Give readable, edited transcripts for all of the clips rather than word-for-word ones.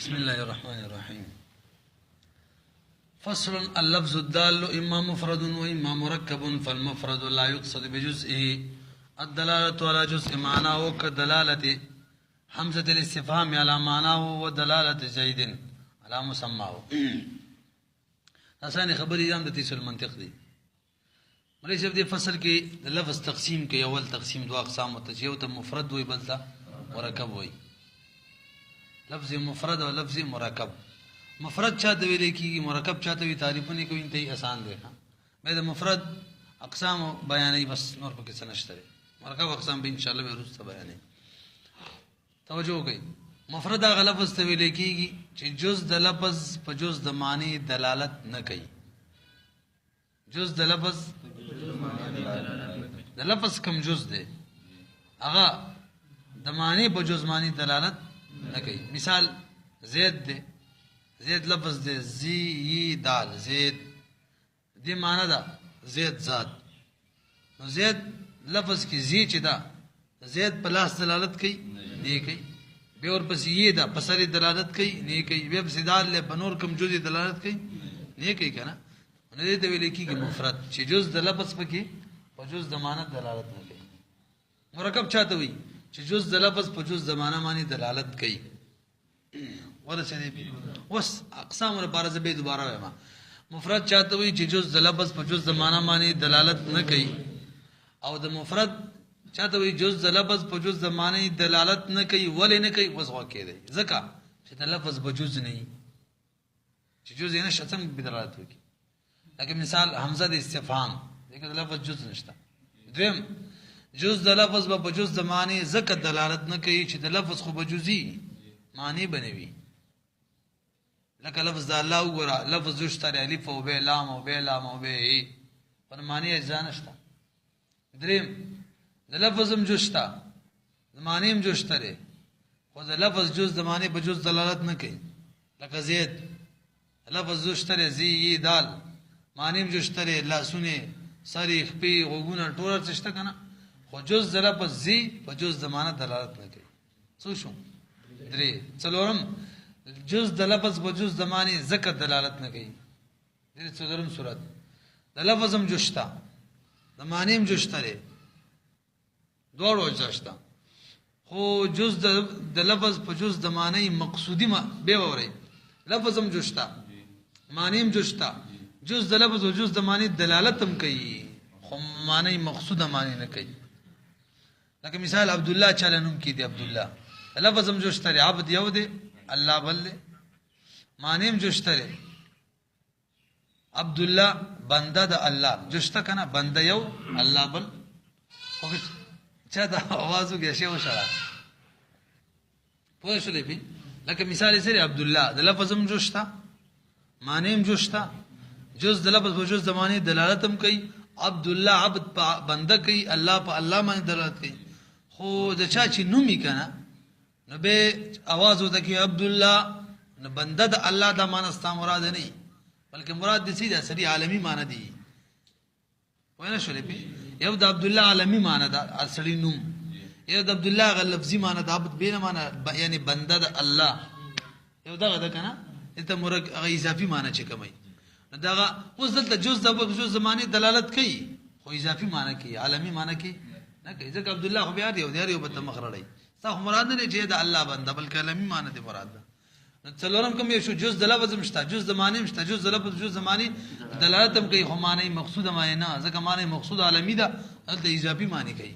بسم الله الرحمن الرحيم. فصل. اللفظ الدال إما مفرد وإما مركب، فالمفرد لا يقصد بجزئه الدلالة على جزء معناه كدلالة حمزة الاستفهام على معناه ودلالة زيد على مسماه. آسان خبری جان د تیس المنطق دی. مری صاحب دی فصل کې لفظ تقسیم کې اول تقسیم دو اقسام ته یو ته مفرد وي بل ته مرکب وي. لفظ مفرد او لفظ مرکب. مفرد چاته ویل کیږي، مرکب چاته وی تعریفونه کوي، انتهایی آسان دی. مې د مفرد اقسام بیانې بس نور پکې څه نشته. مرکب اقسام به ان شاء الله به وروسته بیانې. توجه وکړئ. مفرد هغه لفظ ته ویل کیږي چې جز د لفظ په جز د معنی دلالت نه کوي. جز د لفظ د لفظ کم جز دی هغه د معنی په جز معنی دلالت نه کوي. مثال زید دی. زید لفظ دی زی ی دال زید دی معنی ده زید ذات. نو زید لفظ کی زی چې دا زید په لاس دلالت کوي نه کوي. بیا ورپسې یې ده په سر دلالت کوي نه کوي. بیا پسې دال له په نور کم جزء دلالت کوي نه کوي کنه. نو دې ته ویل کېږي مفرد چې جز د لفظ پکې په جز د معنی دلالت نه کوي. مرکب چاته وي چې جز د لفظ په جز د معنی باندې دلالت کوي. ورسېدې اوس اقسام لپاره زه به دوباره وایم. مفرد چاته وي چې جز د لفظ په جز د معنی باندې دلالت نه کوي، او د مفرد چاته وي جز د لفظ په جز د معنی دلالت نه کوي. ولې نه کوي؟ وس واقع دی ځکه چې د لفظ په جز نه وي، چې جز یې نشته څنګه به دلالت وکړي. لکه مثال حمزه د استفهام دغه د لفظ جز نشته. دویم جز د لفظ په جز د معنی ځکه دلالت نه کوي چې د لفظ خو په جزئی معنی بنوي. لکه لفظ د الله وګوره، لفظ جوشتره الف او ب لام او ب لام او ب پر معنی اجزا نشته. دریم د لفظ هم جوشتا د معنی هم جوشتره، خو د لفظ جز د معنی په جز دلالت نه کوي. لکه زید لفظ جوشتره زی ی دال معنی هم جوشتره لاسونه سری خپي غوګونه ټول څه شته کنه، خو جز د لفظ زی په جز د معنی دلالت نه کوي. څه شو؟ درې څلورم جز د لفظ په جز د معنی ذکر دلالت نه کوي. درې څلورم صورت د لفظ هم جوشتا د معنی هم جوشتره دوړ وځشتا، خو جز د لفظ په جز د معنی مقصودی ما به وره. لفظ هم جوشتا معنی هم جوشتا، جز د لفظ او جز د معنی دلالت هم کوي، خو معنی مقصوده معنی نه کوي. لکه مثال عبد الله چلنم کی دی. عبد الله لفظ هم جوشتره، عبد یو دی الله بل دی. معنی هم جوشتره عبد الله بنده د الله جوشته کنه، بنده یو الله بل. خو چا دا आवाजو کې شی وشړه پوه شولې بي. لکه مثال یې سره عبد الله د لفظ هم جوشته معنی هم جوشته، جز د لفظ په جز د معنی دلالت هم کوي. عبد الله عبد بنده کوي، الله په الله باندې دلالت کوي. خو د چا چې نومي کنه نو به आवाज وته کې عبد الله نو بنده د الله د معنی ست مراد نه، بلکې مراد د سیده سری عالمی معنی دی. وینه شولې بي. یو د عبد الله عالمی معنی دا اصلي نوم، یو د عبد الله غ لفظي معنی دا عبد بینه معنی یعنی بنده د الله. یو دغه د کنه ته مرګ غ اضافي معنی چې کوي دا اوس دلته جز د جز زمانه دلالت کوي، خو اضافي معنی کوي، عالمی معنی کوي نه کوي. ځکه عبد الله خو بیا دی یو په مخرړی صح مراد نه چې د الله بنده، بلکې عالمی معنی دی مراد ده. څلورم کوم یو شو جز د لفظ مشته، جز د معنی مشته، جز د لفظ جز د معنی دلالت هم کوي، خو معنی مقصود معنی نه، ځکه معنی مقصود عالمی ده، دلته اضافي معنی کوي.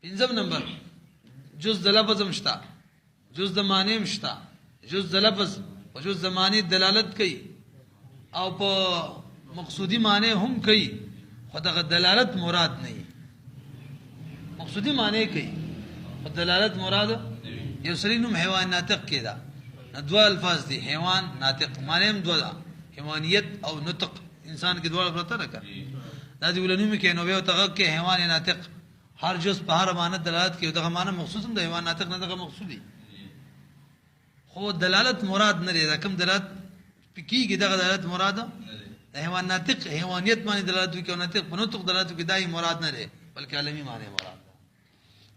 پنځم نمبر جز د لفظ مشته، جز د معنی مشته، جز د لفظ او جز د معنی دلالت کوي او په مقصودی معنی هم کوي، خو دغه دلالت مراد نه وي. مقصودی معنی کوي خو دلالت مراد یو سری نوم حیوان ناطق کېدا. دوا الفاظ دي حیوان ناطق معنی هم دوا ده، حیوانیت او نطق انسان کې دوا پرته راکړه. دا دی ولنوم کې نو به تغه کې حیوان ناطق هر جز په هر معنی دلالت کوي. دغه معنی مخصوص هم د حیوان ناطق نه دغه مقصودی، خو دلالت مراد نه لري. کوم دلالت کیږي دغه دلالت مراد د حیوان ناطق حیوانیت باندې دلالت کوي، او ناطق په نطق دلالت کوي، دای مراد نه لري، بلکې عالمی معنی مراد ده.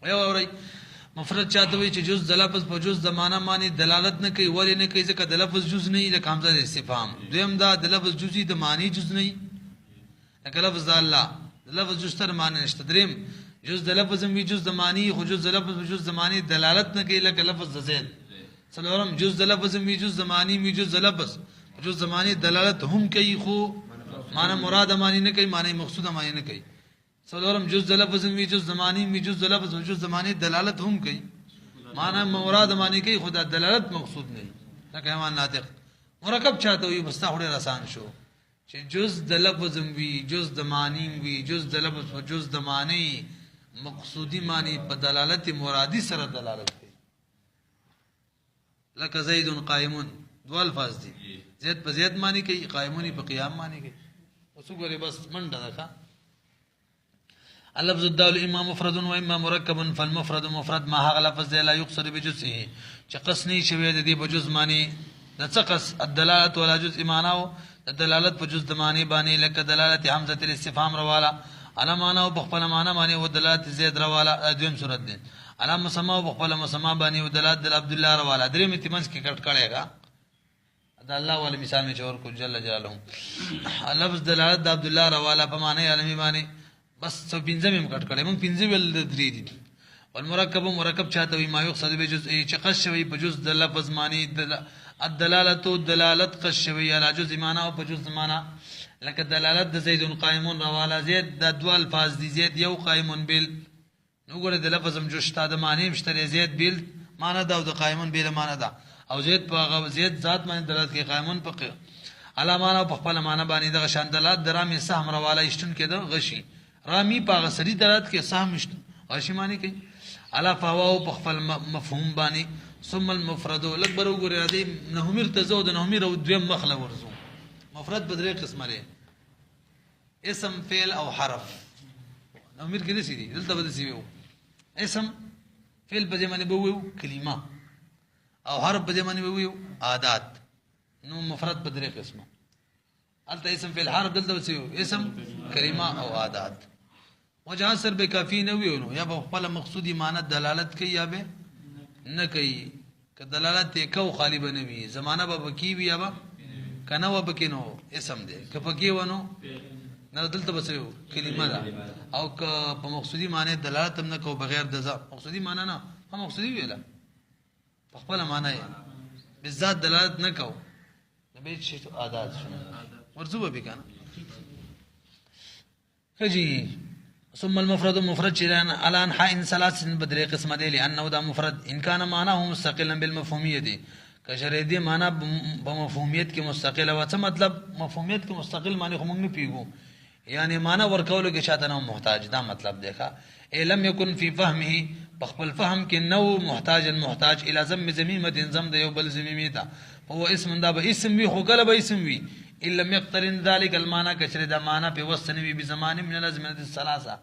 وایو اوري مفرد چاته وي چې جز د لفظ په جز د معنا باندې دلالت نه کوي، ولې نه کوي؟ ځکه د لفظ جز نه وي، لکه همزه د استفهام. دویم دا د لفظ جزئی د معنی جز نه وي، لکه لفظ د الله د لفظ جز تر معنی نشته. دریم جز د لفظ وي جز د معنی، خو جز د لفظ په جز د معنی دلالت نه کوي، لکه لفظ د زید. څلورم جز د لفظ وي جز د معنی وي جز د لفظ جز د معنی دلالت هم کوي، خو معنی مراد معنی نه کوي، معنی مقصود معنی نه کوي. څلورم جز د لفظ وي جز د معنی وي جز د لفظ جز د معنی دلالت هم کوي، معنی مراد معنی کوي، خدا دلالت مقصود نه وي. لکه حیوان ناطق مرکب چاته وي، مستا خوري رسان شو چې جز د لفظ وي جز د معنی وي جز د لفظ جز د معنی مقصودی معنی په دلالت مرادی سره دلالت کوي. لکه زید قائمون دو الفاظ دي، زید په زید معنی کوي، قائمون په قیام معنی کوي. اوس وګورئ بس منډه ده. اللفظ الدال اما مفرد و اما مرکب، فالمفرد مفرد ما هغه لفظ لا يقصد بجزئه چې قص نه شوی د دې په جز معنی د څه قص الدلاله ولا جزء معناه الدلالت په جز د معنی باندې، لکه دلالت حمزه الاستفهام رواله على معنى او بخپل معنی باندې او دلالت زید رواله. دویم صورت دی على مسما او بخپل مسما باندې او دلالت د عبد الله رواله. دریم تمنس کې کټ کړهګا د الله ول مثال می چور کو جل جلاله. لفظ دلالت د عبد الله رواله په معنی علمي باندې بس څو پنځه مم کټ کړه، مون پنځه ول درې دي. والمرکب مرکب چاته وي ما يقصد بجزء چې قص شوی په جز د لفظ معنی الدلاله دلالت قص شوی على جزء معنی او په جز معنی، لکه دلالت د زید قائمون رواله زید د دوه الفاظ دي، زید یو قائمون بل نو ګره د لفظ هم جوشته د معنی مشتری زید بل معنی دا او د قائمون بل معنی دا، او زید په زید ذات باندې دلالت کوي، قائمون په علامانه په خپل معنی باندې د غشان دلالت درامي سهم رواله اشتون کې د غشي رامی په غسری دلالت کې سهم اشتون غشي معنی کوي. علا فهو په خپل مفهوم باندې. ثم المفرد الاكبر وګره دې نهمیر تزود نهمیر او دویم مخله ورزو. مفرد بدري قسمه لري، اسم فعل او حرف. نهمیر کې دي دلته بده سی وو اسم فعل په ځمانه بوو کلمه او حرف په ځمانه بوو عادات. نو مفرد بدري قسمه الته اسم فعل حرف دلته وسیو اسم کلمه او عادات. وجه سر به کافی نه ویونو یا په خپل مقصودی معنی دلالت کوي یا به نه کوي، که دلالت کو خالی بنوي زمانہ به بکی وی یا به کنه و بکینو اسم دی، که پکی ونو نه دلته بسیو کلمه ده، او که په مقصودی معنی دلالت هم نه کو بغیر د مقصودی معنی نه هم مقصودی ویلا په خپل معنی بالذات دلالت نه کو به شی عادات شنو ورزو به کنه کجی. ثم المفرد مفرد شيران على انحاء ثلاث بدري قسمه دي، لانه ده مفرد ان كان معناه مستقلا بالمفهوميه دي کشریدی معنی بمفهومیت کې مستقل او څه مطلب مفهومیت کې مستقل معنی هم نه پیګو، یعنی معنی ورکول کې شاته نه محتاج، دا مطلب دیکھا علم يكن في فهمه بخپل فهم کې نو محتاج الى ذم ذمیمه ذم د یو بل ذمیمه ده، هو اسم دا به اسم وی خو کله به اسم وی الا لم يقترن ذلك المعنى کشریدا معنی په وسنوي به زمانه من الازمنه الثلاثه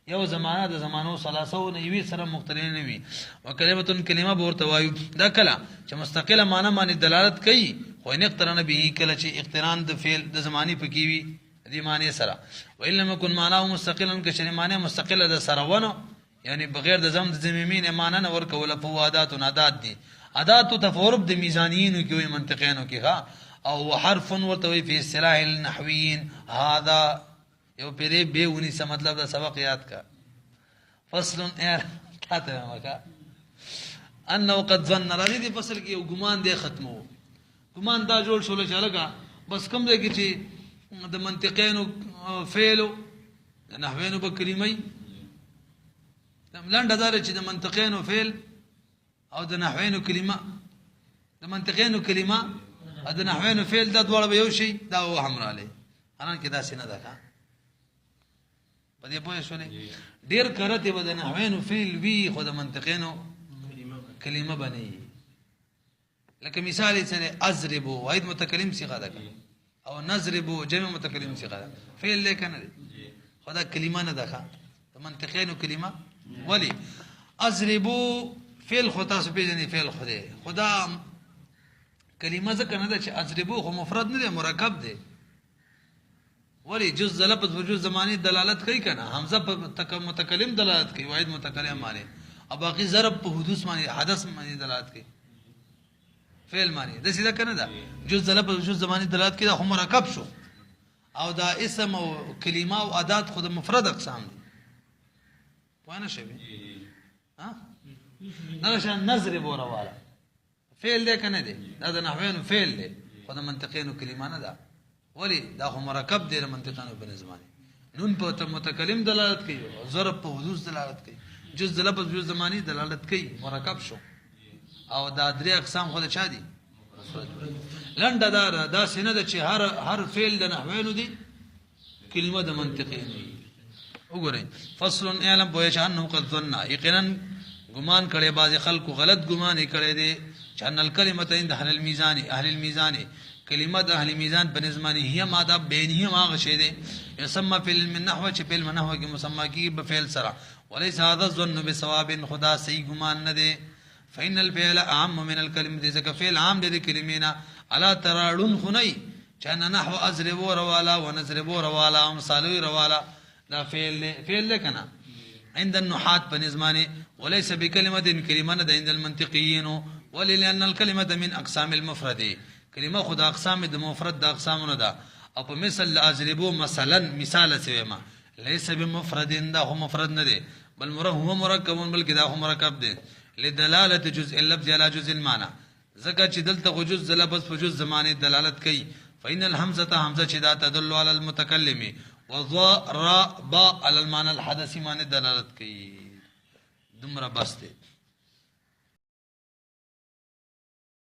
یو زمانہ د زمانو ثلاثه نه وی سره مختلف نه وي، وکلمه کلمه ورته وایو دا کله چې مستقله معنی باندې دلالت کوي، خو نه اقتران به کله چې اقتران د فعل د زمانی پکې وي دې معنی سره. و الا لم يكن معناه مستقلا کشری معنی مستقله د سره ونه، یعنی بغیر د زم د زمینه معنی نه ورکول په عادات او عادات دي، عادات تفورب د میزانیینو کې وي منطقینو کې ها، او حرف ورته وي په اصطلاح النحویین هذا یو پیری به ونی څه مطلب دا سبق یاد کا. فصل ته مکا انه قد ظن راضی دی فصل کې یو ګمان دی ختمو، ګمان دا جوړ شول چې لګا بس کوم دی چې د منطقینو فعل نحوینو په کلمې لاند دار چې د منطقینو فعل او د نحوینو کلمه، د منطقینو کلمه او د نحوینو فعل دا ډول به یو شي دا وهم را لې انن کې دا سینه ده کا په دې پوه شولې ډیر کرته به د نحوینو فعل وی خو د منطقینو کلمه بني. لکه مثال یې سره اضرب واحد متکلم صيغه ده او نضرب جمع متکلم صيغه ده، فعل لیکن خدا کلمه نه ده د منطقینو کلمه. ولی اضرب فعل خو تاسو پیژنې فعل خدا کلمه ځکه نه ده چې اضرب خو مفرد نه ده مرکب ده، ولی جز لفظ وجود زمانی دلالت کوي کنه، حمزه په متکلم دلالت کوي واحد متکلم معنی، او باقي ضرب په حدوث باندې حدث باندې دلالت کوي فعل معنی د سیده کنه دا جز لفظ جز زمانی دلالت کوي دا هم مرکب شو او دا اسم او کلمه او ادات خود مفرد اقسام دي وانا شي ها نه شان نظر بورواله فعل ده کنه دي دا د نحوین فعل ده خود منطقین او کلمه نه ده ولی دا هم مرکب دي منطقان او بنظمانی نون په متکلم دلالت کوي ضرب په حدوث دلالت کوي جز لفظ جز زمانی دلالت کوي مرکب شو او دا درې اقسام خود چا دي لنډه دا سینه د چې هر فعل د نحوینو دي کلمه د منطقین وګورئ فصل اعلم بویش انه قد ظن یقینا ګمان کړي بعض خلکو غلط ګمان کړي دي چې ان الکلمه عند اهل الميزان کلمه د اهل میزان په نظمانی هي ماده بینه ما غشي دي يسمى في النحو چې په النحو کې مسمى کی بفعل سره وليس هذا الظن بثواب خدا صحیح ګمان نه دي فإن الفعل عام من الكلمة ذکر فعل عام دي کلمینا الا تراړون خنی چانه نحو ازرب روالا ونزرب روالا مثالوی روالا دا فعل کنا عند النحات بنظمانه وليس بكلمه كلمه عند المنطقيين ولان الكلمه من اقسام المفرد کلمه خود اقسام د مفرد د اقسامونه ده او په مثل ازربو مثال سویما ليس بمفرد ده هو مفرد نه ده بل هو مرکب بلکې دا هو مرکب ده لدلاله جزء اللفظ على جزء المعنى زکه چې دلته جزء لفظ په جزء زمانه دلالت کوي فإن الهمزه همزه چې دا تدل على المتكلم وضرب على المعنى الحدثي معنی دلالت کوي دمره بس ده